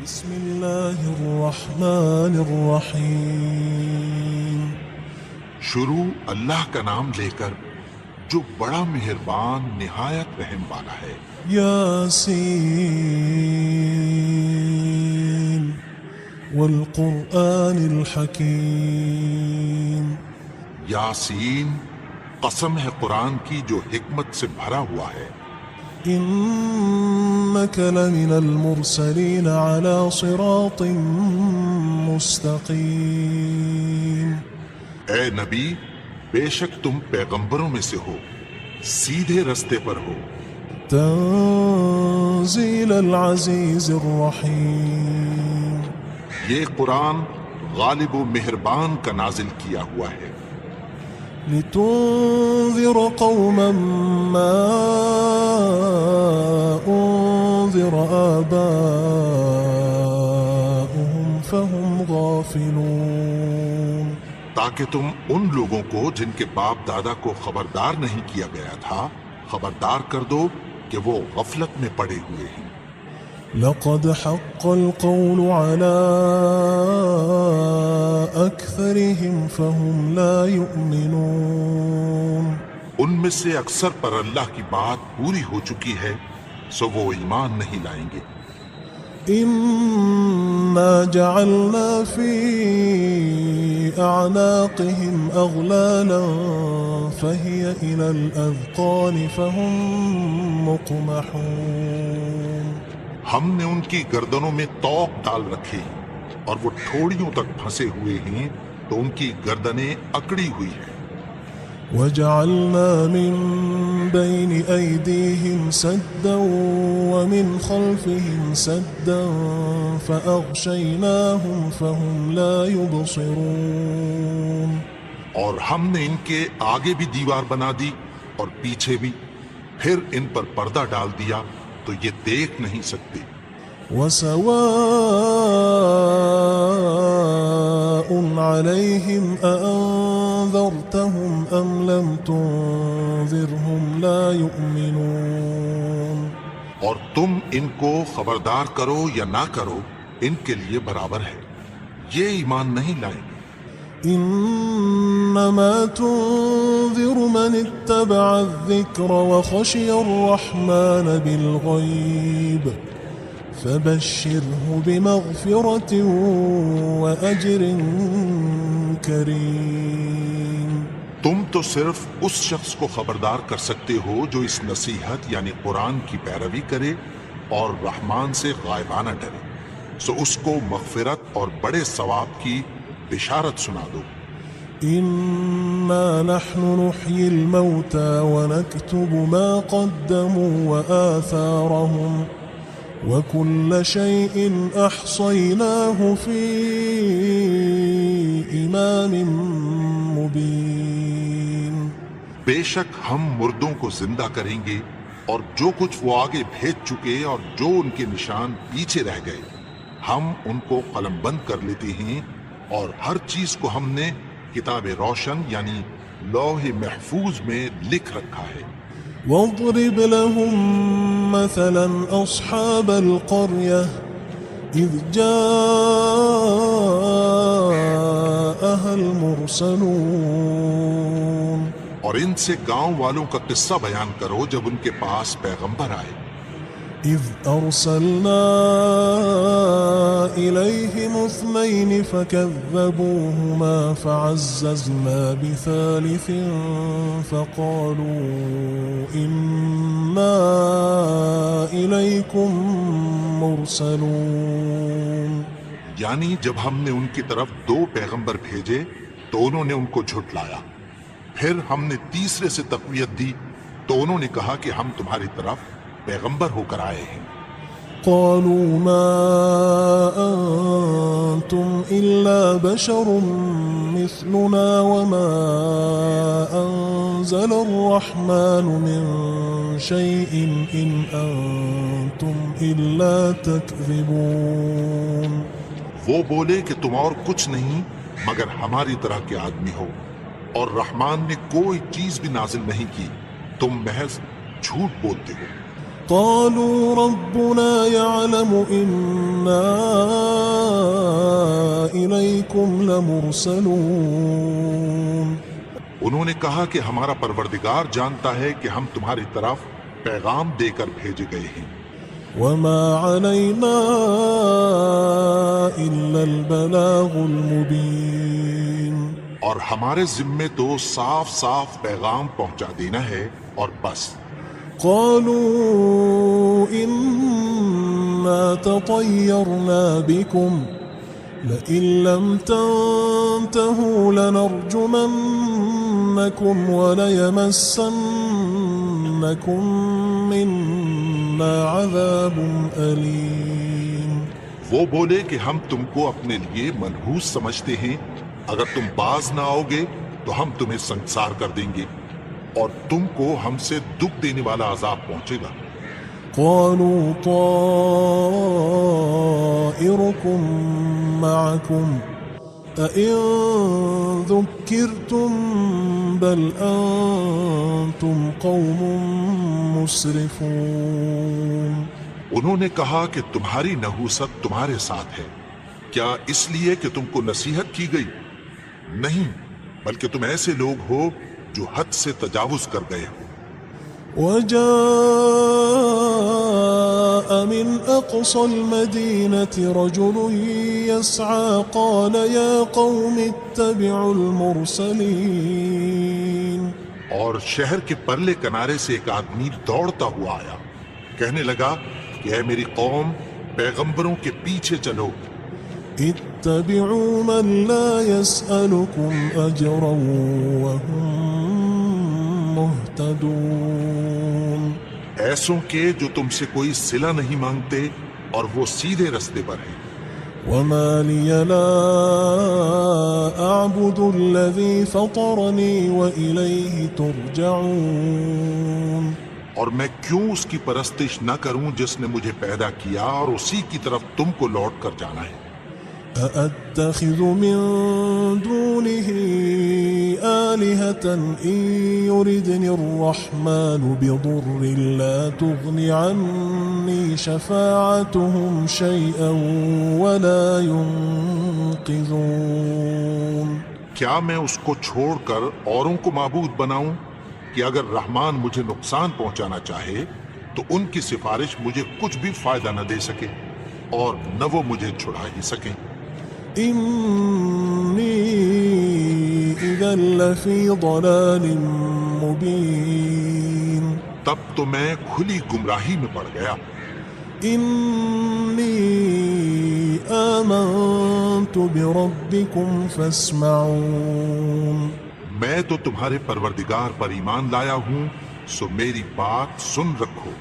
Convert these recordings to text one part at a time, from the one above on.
بسم اللہ الرحمن الرحیم شروع اللہ کا نام لے کر جو بڑا مہربان نہایت رحم والا ہے۔ یاسین والقرآن الحکیم یاسین، قسم ہے قرآن کی جو حکمت سے بھرا ہوا ہے۔ انک لمن المرسلین علی صراط مستقیم اے نبی، بے شک تم پیغمبروں میں سے ہو، سیدھے رستے پر ہو۔ تنزیل العزیز الرحیم یہ قرآن غالب و مہربان کا نازل کیا ہوا ہے، لتنذر قوما ما انذر آباؤهم فهم غافلون، تاکہ تم ان لوگوں کو جن کے باپ دادا کو خبردار نہیں کیا گیا تھا خبردار کر دو کہ وہ غفلت میں پڑے ہوئے ہیں۔ لقد حق القول على أكثرهم فهم لا يؤمنون، ان میں سے اکثر پر اللہ کی بات پوری ہو چکی ہے سو وہ ایمان نہیں لائیں گے۔ إنا جعلنا في أعناقهم أغلالا فهي إلى الأذقان فهم مقمحون، ہم نے ان کی گردنوں میں طوق ڈال رکھے ہیں اور وہ ٹھوڑیوں تک پھنسے ہوئے ہیں تو ان کی گردنیں اکڑی ہوئی ہیں۔ وجعلنا من بين أيديهم سدا ومن خلفهم سدا فأغشيناهم فهم لا يبصرون، اور ہم نے ان کے آگے بھی دیوار بنا دی اور پیچھے بھی، پھر ان پر پردہ ڈال دیا تو یہ دیکھ نہیں سکتے۔ وسواء عليهم أأنذرتهم أم لم تنذرهم لا يؤمنون، اور تم ان کو خبردار کرو یا نہ کرو ان کے لیے برابر ہے، یہ ایمان نہیں لائیں گے۔ إنما تنذر من اتبع الذكر وخشي الرحمن بالغيب فبشره بمغفرة وأجر كريم۔ تم تو صرف اس شخص کو خبردار کر سکتے ہو جو اس نصیحت یعنی قرآن کی پیروی کرے اور رحمان سے غائبانہ ڈرے، سو اس کو مغفرت اور بڑے ثواب کی بشارت سنا دو۔ إنا نحن نحيي الموتى ونكتب ما قدموا وآثارهم وكل شيء أحصيناه في إمام مبين۔ بے شک ہم مردوں کو زندہ کریں گے اور جو کچھ وہ آگے بھیج چکے اور جو ان کے نشان پیچھے رہ گئے ہم ان کو قلم بند کر لیتے ہیں، اور ہر چیز کو ہم نے کتاب روشن یعنی لوح محفوظ میں لکھ رکھا ہے۔ واضرب لهم مثلا أصحاب القرية إذ جاءها المرسلون، اور ان سے گاؤں والوں کا قصہ بیان کرو جب ان کے پاس پیغمبر آئے۔ إذ أرسلنا إليهم اثنين فكذبوهما فعززنا بثالث فقالوا إنا إليكم مرسلون، یعنی جب ہم نے ان کی طرف دو پیغمبر بھیجے تو انہوں نے ان کو جھٹلایا، پھر ہم نے تیسرے سے تقویت دی تو انہوں نے کہا کہ ہم تمہاری طرف پیغمبر ہو کر آئے ہیں۔ قالوا ما أنتم إلا بشر مثلنا وما أنزل الرحمن من شيء إن أنتم إلا تكذبون، وہ بولے کہ تم اور کچھ نہیں مگر ہماری طرح کے آدمی ہو، اور رحمان نے کوئی چیز بھی نازل نہیں کی، تم محض جھوٹ بولتے ہو۔ قالوا ربنا يعلم إنا إليكم لمرسلون. انہوں نے کہا کہ ہمارا پروردگار جانتا ہے کہ ہم تمہاری طرف پیغام دے کر بھیجے گئے ہیں. وما علينا إلا البلاغ المبين. اور ہمارے ذمے تو صاف صاف پیغام پہنچا دینا ہے اور بس. قالوا إنا تطيرنا بكم لئن لم تنتهوا لنرجمنكم وليمسنكم منا عذاب أليم. وہ بولے کہ ہم تم کو اپنے لیے منحوس سمجھتے ہیں، اگر تم باز نہ آؤ گے تو ہم تمہیں سنسار کر دیں گے اور تم کو ہم سے دکھ دینے والا عذاب پہنچے گا. قالوا طائركم معكم أئن ذكرتم بل أنتم قوم مسرفون. انہوں نے کہا کہ تمہاری نحوست تمہارے ساتھ ہے، کیا اس لیے کہ تم کو نصیحت کی گئی؟ نہیں، بلکہ تم ایسے لوگ ہو جو حد سے تجاوز کر گئے ہو. وجاء من أقصى المدينة رجل يسعى قال يا قوم اتبعوا المرسلين. اور شہر کے پرلے کنارے سے ایک آدمی دوڑتا ہوا آیا، کہنے لگا کہ اے میری قوم، پیغمبروں کے پیچھے چلو. اتبعوا من لا يسألكم أجرا وهم مهتدون. ایسوں کے جو تم سے کوئی صلہ نہیں مانگتے اور وہ سیدھے رستے پر ہیں. وما لي لا أعبد الذي فطرني وإليه ترجعون. اور میں کیوں اس کی پرستش نہ کروں جس نے مجھے پیدا کیا اور اسی کی طرف تم کو لوٹ کر جانا ہے. أأتخذ من دونه آلهة إن يردني الرحمن بضر لا تغن عني شفاعتهم شيئا ولا ينقذون. کیا میں اس کو چھوڑ کر اوروں کو معبود بناؤں کہ اگر رحمان مجھے نقصان پہنچانا چاہے تو ان کی سفارش مجھے کچھ بھی فائدہ نہ دے سکے اور نہ وہ مجھے چھڑا ہی سکیں. إني إذا لفي ضلال مبين. تب تو میں کھلی گمراہی میں پڑ گیا. إني آمنت بربكم فاسمعون. میں تو تمہارے پروردگار پر ایمان لایا ہوں، سو میری بات سن رکھو.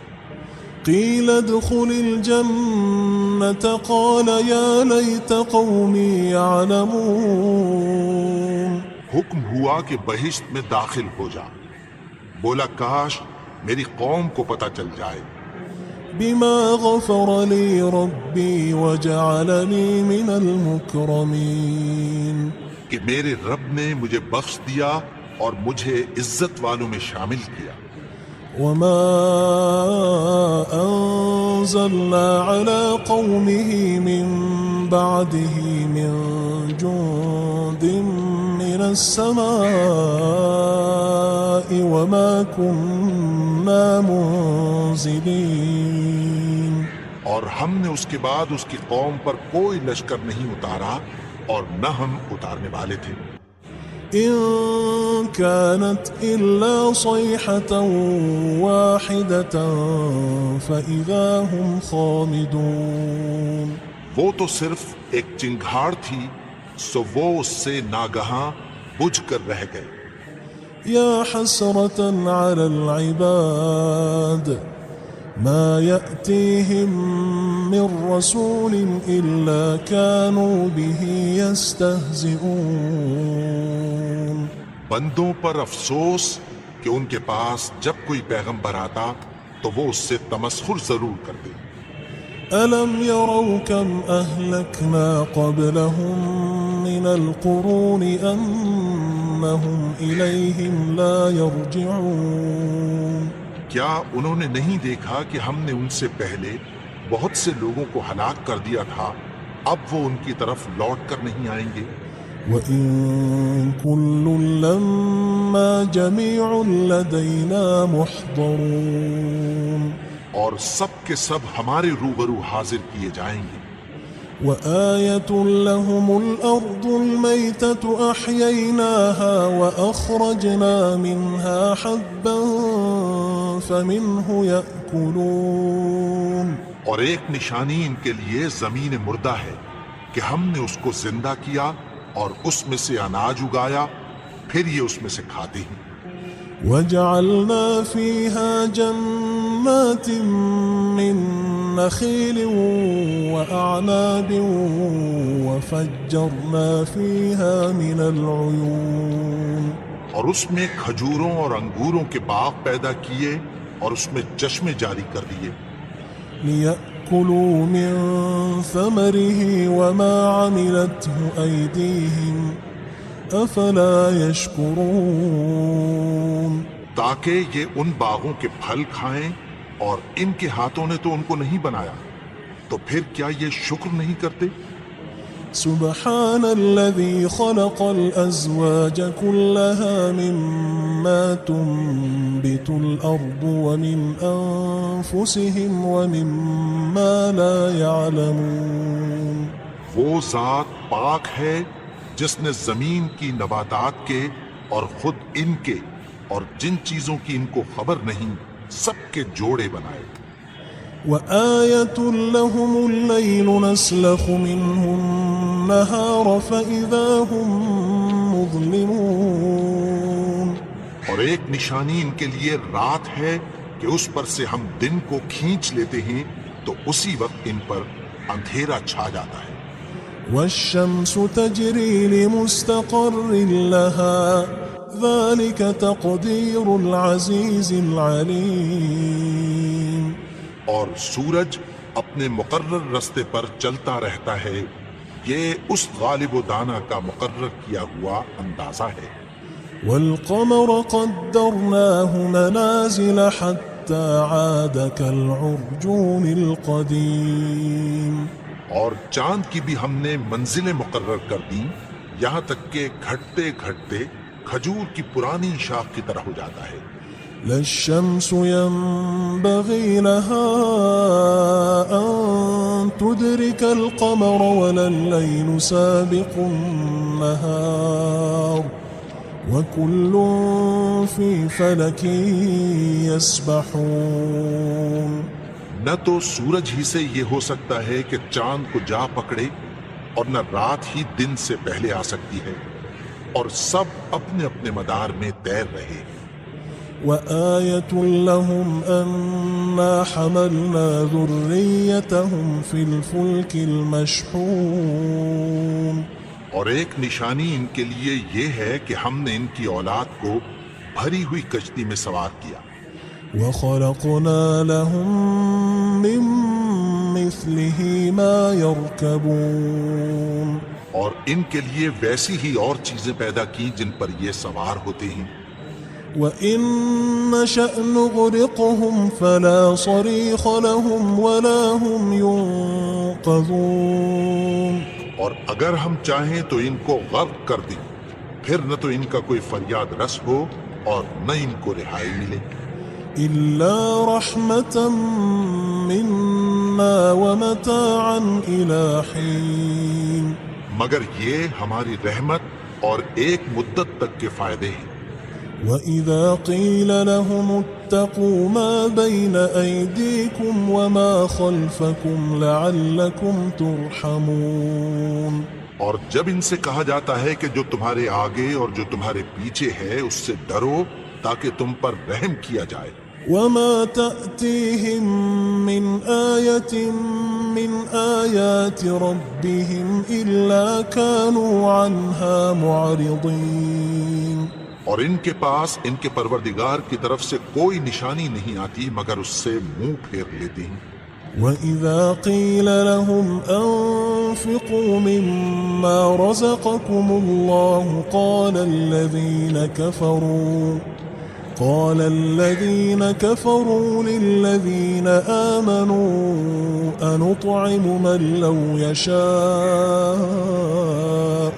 قيل ادخل الجنة قال يا ليت قومي يعلمون. حکم ہوا کہ بہشت میں داخل ہو جا. بولا کاش میری قوم کو پتہ چل جائے. بما غفر لي ربي وجعلني من المكرمين. کہ میرے رب نے مجھے بخش دیا اور مجھے عزت والوں میں شامل کیا. وما أنزلنا على قومه من بعده من جند من السماء وما كنا منزلين. اور ہم نے اس کے بعد اس کی قوم پر کوئی لشکر نہیں اتارا اور نہ ہم اتارنے والے تھے. إن كانت إلا صيحة واحدة فإذا هم خامدون. وہ تو صرف ایک چنگھاڑ تھی، سو وہ اس سے ناگہاں بجھ کر رہ گئے. يا حسرة على العباد ما يأتيهم من رسول إلا كانوا به يستهزئون. بندوں پر افسوس کہ ان کے پاس جب کوئی پیغمبر آتا تو وہ اس سے تمسخر ضرور کرتے. ألم يروا كم أهلكنا قبلهم من القرون أنهم إليهم لا يرجعون. کیا انہوں نے نہیں دیکھا کہ ہم نے ان سے پہلے بہت سے لوگوں کو ہلاک کر دیا تھا، اب وہ ان کی طرف لوٹ کر نہیں آئیں گے؟ وَإِن كُلٌّ لَمَّا جَمِيعٌ لَدَيْنَا مُحْضَرُونَ، اور سب کے سب ہمارے روبرو حاضر کیے جائیں گے۔ وآية لهم الأرض الميتة أحييناها وأخرجنا منها حبا فمنه يأكلون، اور ایک نشانی ان کے لیے زمین مردہ ہے کہ ہم نے اس کو زندہ کیا اور اس میں سے اناج اگایا، پھر یہ اس میں سے کھاتے ہیں۔ وجعلنا فيها جنات من نخيل وأعناب وفجرنا فيها من العيون، اور اس میں کھجوروں اور انگوروں کے باغ پیدا کیے اور اس میں چشمے جاری کر دیے، ليأكلوا من ثمره وما عملته أيديهم أفلا يشكرون، تاکہ یہ ان باغوں کے پھل کھائیں، اور ان کے ہاتھوں نے تو ان کو نہیں بنایا، تو پھر کیا یہ شکر نہیں کرتے؟ سبحان الذي خلق الأزواج كلها مما تنبت الأرض ومن أنفسهم ومما لا يعلمون، وہ ذات پاک ہے جس نے زمین کی نباتات کے اور خود ان کے اور جن چیزوں کی ان کو خبر نہیں سب کے جوڑے بنائے۔ وآية لهم الليل نسلخ منه النهار فإذا هم مظلمون، اور ایک نشانی ان کے لیے رات ہے کہ اس پر سے ہم دن کو کھینچ لیتے ہیں تو اسی وقت ان پر اندھیرا چھا جاتا ہے۔ والشمس تجري لمستقر لها ذلك تقدير العزيز العليم، اور سورج اپنے مقرر رستے پر چلتا رہتا ہے، یہ اس غالب و دانا کا مقرر کیا ہوا اندازہ ہے۔ والقمر قدرناه منازل حتى عاد كالعرجون القديم، اور چاند کی بھی ہم نے منزلیں مقرر کر دیں، یہاں تک کہ گھٹتے گھٹتے کھجور کی پرانی شاخ کی طرح ہو جاتا ہے۔ لا الشمس ينبغي لها أن تدرك القمر ولا الليل سابق النهار وكل في فلك يسبحون، نہ تو سورج ہی سے یہ ہو سکتا ہے کہ چاند کو جا پکڑے، اور نہ رات ہی دن سے پہلے آ سکتی ہے، اور سب اپنے اپنے مدار میں تیر رہے۔ وآية لهم أنا حملنا ذريتهم في الفلك المشحون، اور ایک نشانی ان کے لیے یہ ہے کہ ہم نے ان کی اولاد کو بھری ہوئی کشتی میں سوار کیا، وخلقنا لهم من مثله ما يركبون، اور ان کے لیے ویسی ہی اور چیزیں پیدا کی جن پر یہ سوار ہوتے ہیں۔ وَإِن نَّشَأْ نُغْرِقْهُمْ فَلَا صَرِيخَ لَهُمْ وَلَا هُمْ يُنقَذُونَ، اور اگر ہم چاہیں تو ان کو غرق کر دیں، پھر نہ تو ان کا کوئی فریاد رس ہو اور نہ ان کو رہائی ملے۔ إِلَّا رَحْمَةً مِّنَّا وَمَتَاعًا إِلَى حِينٍ، مگر یہ ہماری رحمت اور ایک مدت تک کے فائدے ہیں۔ وَإِذَا قِيلَ لَهُمُ اتَّقُوا مَا بَيْنَ أَيْدِيكُمْ وَمَا خَلْفَكُمْ لَعَلَّكُمْ تُرْحَمُونَ، اور جب ان سے کہا جاتا ہے کہ جو تمہارے آگے اور جو تمہارے پیچھے ہے اس سے ڈرو تاکہ تم پر رحم کیا جائے۔ وَمَا تَأْتِيهِم مِّنْ آيَةٍ مِّنْ آيَاتِ رَبِّهِمْ إِلَّا كَانُوا عَنْهَا مُعْرِضِينَ، اور ان کے پاس ان کے پروردگار کی طرف سے کوئی نشانی نہیں آتی مگر اس سے منہ پھیر لیتے ہیں۔ وَإِذَا قِيلَ لَهُمْ أَنفِقُوا مِمَّا رَزَقَكُمُ اللَّهُ قَالَ الَّذِينَ كَفَرُوا قال الذين كفروا للذين آمنوا أنطعم من لو يشاء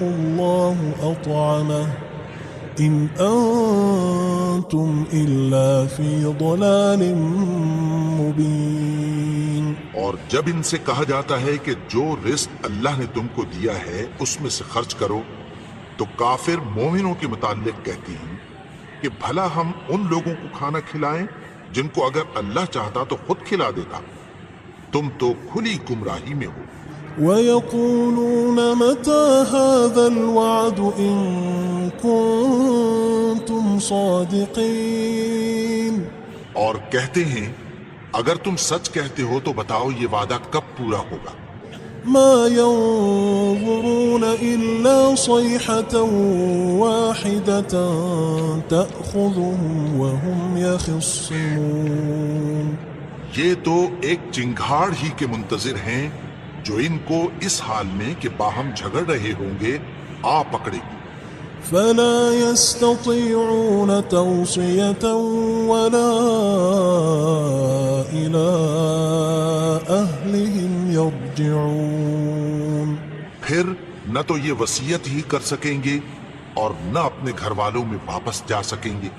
الله أطعمه إن أنتم إلا في ضلال مبين. اور جب ان سے کہا جاتا ہے کہ جو رزق اللہ نے تم کو دیا ہے اس میں سے خرچ کرو، تو کافر مومنوں کے متعلق کہتی ہیں کہ بھلا ہم ان لوگوں کو کھانا کھلائیں جن کو اگر اللہ چاہتا تو خود کھلا دیتا، تم تو کھلی گمراہی میں ہو. ويقولون متى هذا الوعد إن كنتم صادقين. اور کہتے ہیں اگر تم سچ کہتے ہو تو بتاؤ یہ وعدہ کب پورا ہوگا. ما ينظرون إلا صيحة واحدة تأخذهم وهم يخصمون. یہ تو ایک چنگھاڑ ہی کے منتظر ہیں جو ان کو اس حال میں کہ باہم جھگڑ رہے ہوں گے آ پکڑے گی. فلا يستطيعون توصية ولا إلى أهلهم يرجعون. پھر نہ تو یہ وصیت ہی کر سکیں گے اور نہ اپنے گھر والوں میں واپس جا سکیں گے.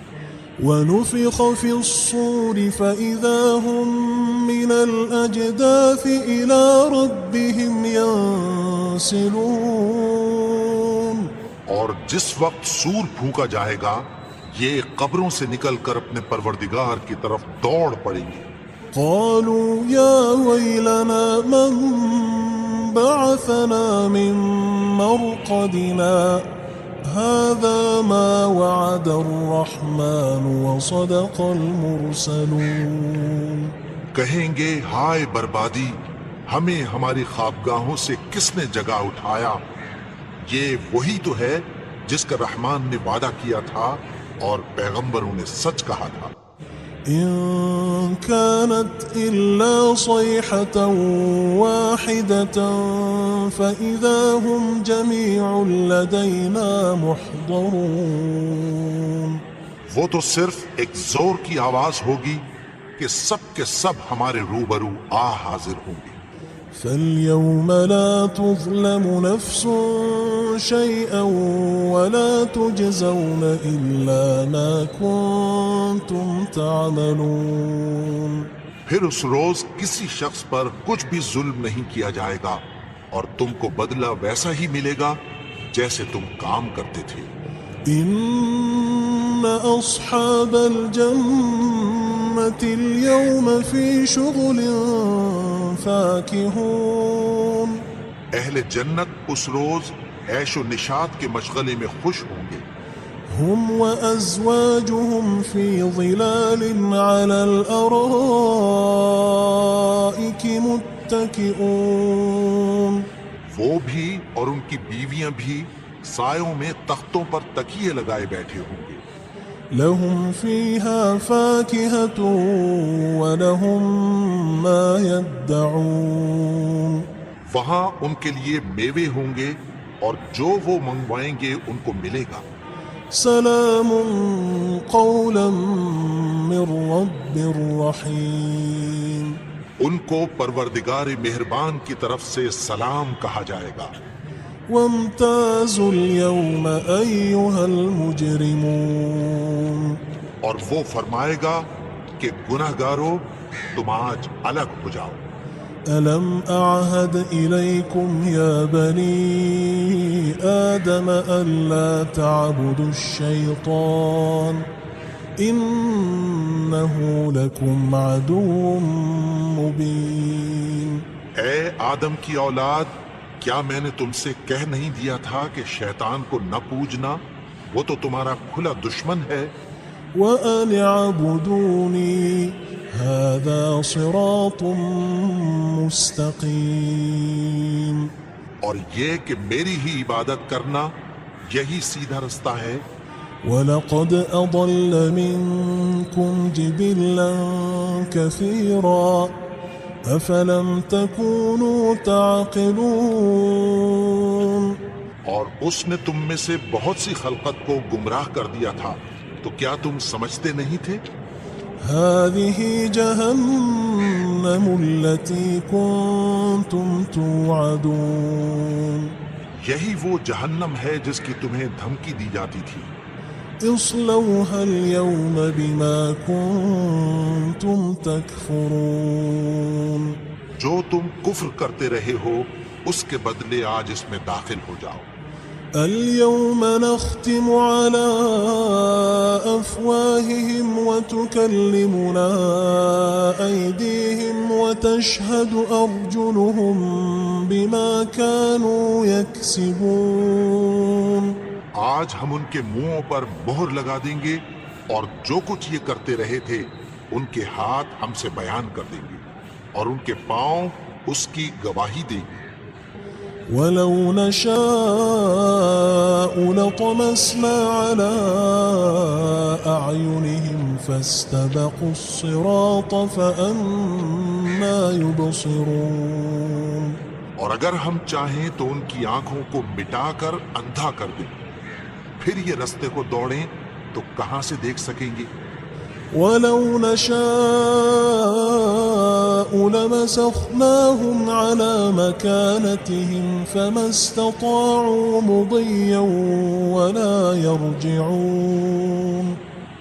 ونفخ في الصور فإذا هم من الأجداث إلى ربهم ينسلون. اور جس وقت سور پھونکا جائے گا یہ قبروں سے نکل کر اپنے پروردگار کی طرف دوڑ پڑیں گے. قالوا يا ويلنا من بعثنا من مرقدنا هذا ما وعد الرحمن وصدق المرسلون. کہیں گے ہائے بربادی، ہمیں ہماری خوابگاہوں سے کس نے جگا اٹھایا؟ یہ وہی تو ہے جس کا رحمان نے وعدہ کیا تھا اور پیغمبروں نے سچ کہا تھا. إن كانت إلا صيحة واحدة فإذا هم جميع لدينا محضرون. وہ تو صرف ایک زور کی آواز ہوگی کہ سب کے سب ہمارے روبرو آ حاضر ہوں گے. فاليوم لا تظلم نفس شيئا ولا تجزون إلا ما كنتم تعملون. پھر اس روز کسی شخص پر کچھ بھی ظلم نہیں کیا جائے گا اور تم کو بدلہ ویسا ہی ملے گا جیسے تم کام کرتے تھے. إن أصحاب الجنة اليوم في شغل فاكهون. اہل جنت اس روز عیش و نشاط کے مشغلے میں خوش ہوں گے. هم وأزواجهم في ظلال على الأرائك متكئون. وہ بھی اور ان کی بیویاں بھی سایوں میں تختوں پر تکیے لگائے بیٹھے ہوں گے. لهم فيها فاكهة ولهم ما يدعون. وہاں ان کے لیے میوے ہوں گے اور جو وہ منگوائیں گے ان کو ملے گا. سلام قولا من رب رحیم. ان کو پروردگار مہربان کی طرف سے سلام کہا جائے گا. وامتازوا اليوم أيها المجرمون. اور وہ فرمائے گا کہ گناہگارو تم آج الگ ہو جاؤ. ألم أعهد إليكم يا بني آدم ألا تعبدوا الشيطان إنه لكم عدو مبين. اے آدم کی اولاد، کیا میں نے تم سے کہہ نہیں دیا تھا کہ شیطان کو نہ پوجنا، وہ تو تمہارا کھلا دشمن ہے. وأن اعبدوني هذا صراط مستقيم. اور یہ کہ میری ہی عبادت کرنا یہی سیدھا رستہ ہے. وَلَقَدْ أَضَلَّ مِنكُمْ جِبِلًّا كَثِيرًا أَفَلَمْ تَكُونُوا تَعْقِلُونَ. اور اس نے تم میں سے بہت سی خلقت کو گمراہ کر دیا تھا، تو کیا تم سمجھتے نہیں تھے؟ هذه جهنم التي كنتم توعدون یہی وہ جہنم ہے جس کی تمہیں دھمکی دی جاتی تھی۔ اصلوها اليوم بما كنتم تكفرون جو تم کفر کرتے رہے ہو اس کے بدلے آج اس میں داخل ہو جاؤ۔ اليوم نختم على أفواههم وتكلمنا أيديهم وتشهد أرجلهم بما كانوا يكسبون آج ہم ان کے منہوں پر مہر لگا دیں گے اور جو کچھ یہ کرتے رہے تھے ان کے ہاتھ ہم سے بیان کر دیں گے اور ان کے پاؤں اس کی گواہی دیں گے۔ ولو نشاء لطمسنا على أعينهم فاستبقوا الصراط فأنى يبصرون اور اگر ہم چاہیں تو ان کی آنکھوں کو مٹا کر اندھا کر دیں، پھر یہ رستے کو دوڑیں تو کہاں سے دیکھ سکیں گے؟ ولو نشاء لمسخناهم على مكانتهم فما استطاعوا مضيا ولا يرجعون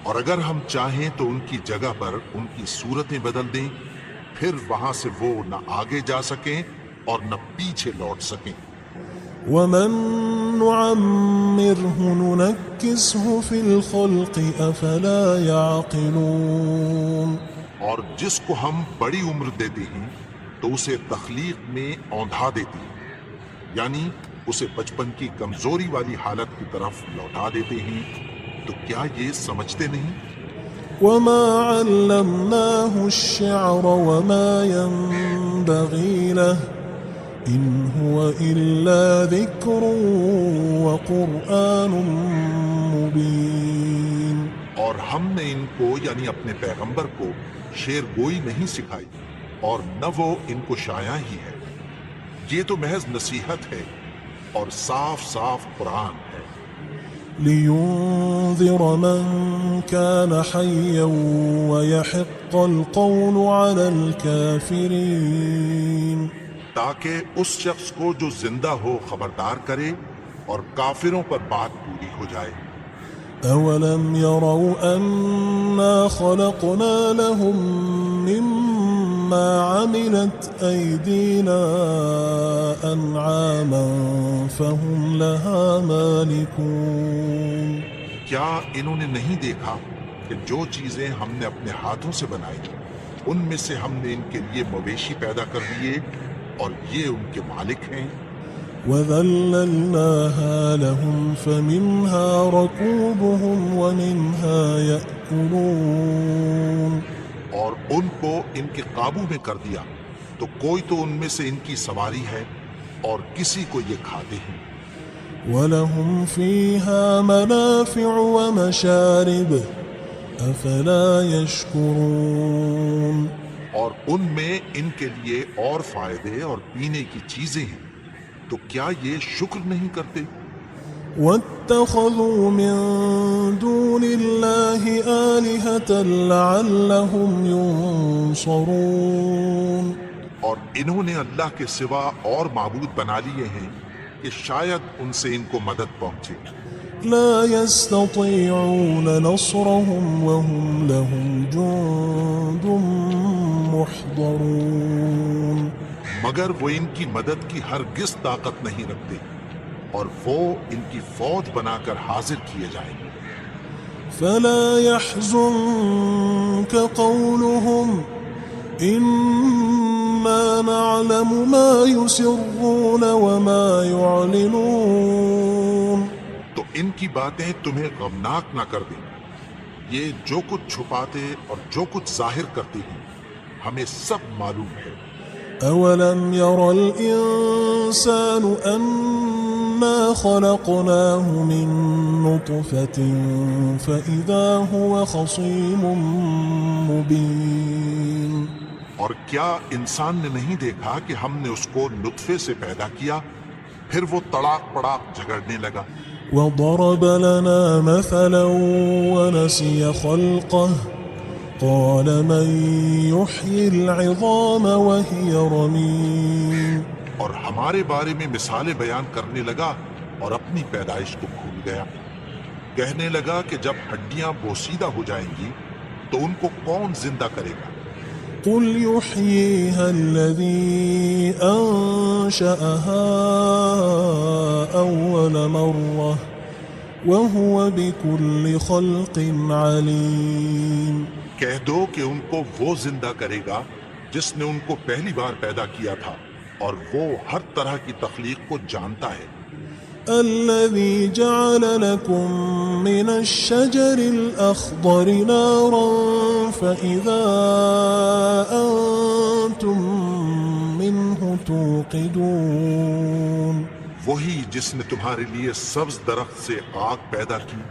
اور اگر ہم چاہیں تو ان کی جگہ پر ان کی صورتیں بدل دیں، پھر وہاں سے وہ نہ آگے جا سکیں اور نہ پیچھے لوٹ سکیں۔ ومن نعمره ننكسه في الخلق أفلا يعقلون اور جس کو ہم بڑی عمر دیتے ہیں تو اسے تخلیق میں اوندھا دیتے ہیں، یعنی اسے بچپن کی کمزوری والی حالت کی طرف لوٹا دیتے ہیں، تو کیا یہ سمجھتے نہیں؟ وما علمناه الشعر وما ينبغي له إن هو إلا ذكر وقرآن مبين اور ہم نے ان کو یعنی اپنے پیغمبر کو شعر گوئی نہیں سکھائی اور نہ وہ ان کو شاعر ہی ہے، یہ تو محض نصیحت ہے اور صاف صاف قرآن ہے۔ لينذر من كان حيا ويحق القول على الكافرين تاکہ اس شخص کو جو زندہ ہو خبردار کرے اور کافروں پر بات پوری ہو جائے۔ أولم يروا أنا خلقنا لهم مما عملت أيدينا أنعاما فهم لها مالكون کیا انہوں نے نہیں دیکھا کہ جو چیزیں ہم نے اپنے ہاتھوں سے بنائی ان میں سے ہم نے ان کے لیے مویشی پیدا کر دیے اور یہ ان کے مالک ہیں۔ وذللناها لهم فمنها ركوبهم ومنها يأكلون اور ان کو ان کے قابو میں کر دیا تو کوئی تو ان میں سے ان کی سواری ہے اور کسی کو یہ کھاتے ہیں۔ ولهم فيها منافع ومشارب أفلا يشكرون اور ان میں ان کے لیے اور فائدے اور پینے کی چیزیں ہیں، تو کیا یہ شکر نہیں کرتے؟ واتخذوا من دون الله آلهة لعلهم ينصرون اور انہوں نے اللہ کے سوا اور معبود بنا لیے ہیں کہ شاید ان سے ان کو مدد پہنچے۔ لا يستطيعون نصرهم وهم لهم جند محضرون مگر وہ ان کی مدد کی ہرگز طاقت نہیں رکھتے اور وہ ان کی فوج بنا کر حاضر کیے جائیں گے۔ فلا يحزنك قولهم إنا نعلم ما يسرون وما يعلنون تو ان کی باتیں تمہیں غمناک نہ کر دیں، یہ جو کچھ چھپاتے اور جو کچھ ظاہر کرتے ہیں ہمیں سب معلوم ہے۔ أولم ير الإنسان أنا خلقناه من نطفة فإذا هو خصيم مبين اور کیا انسان نے نہیں دیکھا کہ ہم نے اس کو نطفے سے پیدا کیا، پھر وہ تڑاک پڑاک جھگڑنے لگا۔ وضرب لنا مثلا ونسي خلقه قال من يحيي العظام وهي رميم اور ہمارے بارے میں مثالیں بیان کرنے لگا اور اپنی پیدائش کو بھول گیا. کہنے لگا کہ جب ہڈیاں بوسیدہ ہو جائیں گی تو ان کو کون زندہ کرے گا؟ قل يحييها الذي أنشأها أول مرة وهو بكل خلق عليم. کہہ دو کہ ان کو وہ زندہ کرے گا جس نے ان کو پہلی بار پیدا کیا تھا اور وہ ہر طرح کی تخلیق کو جانتا ہے. الذي جعل لكم من الشجر الأخضر نارا فإذا أنتم منه توقدون. وہی جس نے تمہارے لیے سبز درخت سے آگ پیدا کی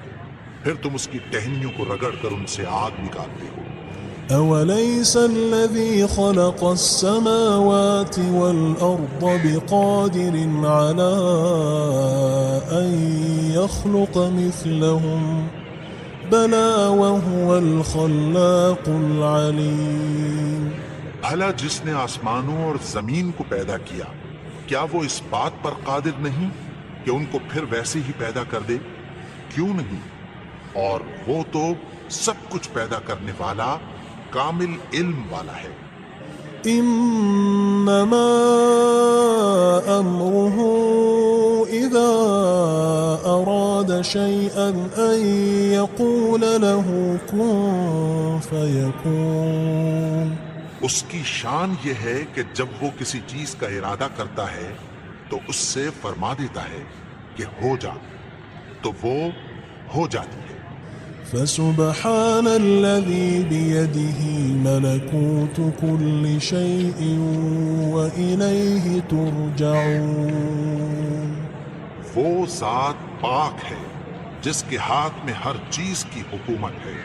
پھر تم اس کی ٹہنیوں کو رگڑ کر ان سے آگ نکالتے ہو. أوليس الذي خلق السماوات والأرض بقادر على أن يخلق مثلهم بلى وهو الخلاق العليم. بھلا جس نے آسمانوں اور زمین کو پیدا کیا کیا وہ اس بات پر قادر نہیں کہ ان کو پھر ویسے ہی پیدا کر دے؟ کیوں نہیں؟ اور وہ تو سب کچھ پیدا کرنے والا کامل علم والا ہے. إنما أمره إذا أراد شيئا أن يقول له كن فيكون. اس کی شان یہ ہے کہ جب وہ کسی چیز کا ارادہ کرتا ہے تو اس سے فرما دیتا ہے کہ ہو جا تو وہ ہو جاتی ہے. فسبحان الذي بيده ملكوت كل شيء وإليه ترجعون. وہ ذات پاک ہے جس کے ہاتھ میں ہر چیز کی حکومت ہے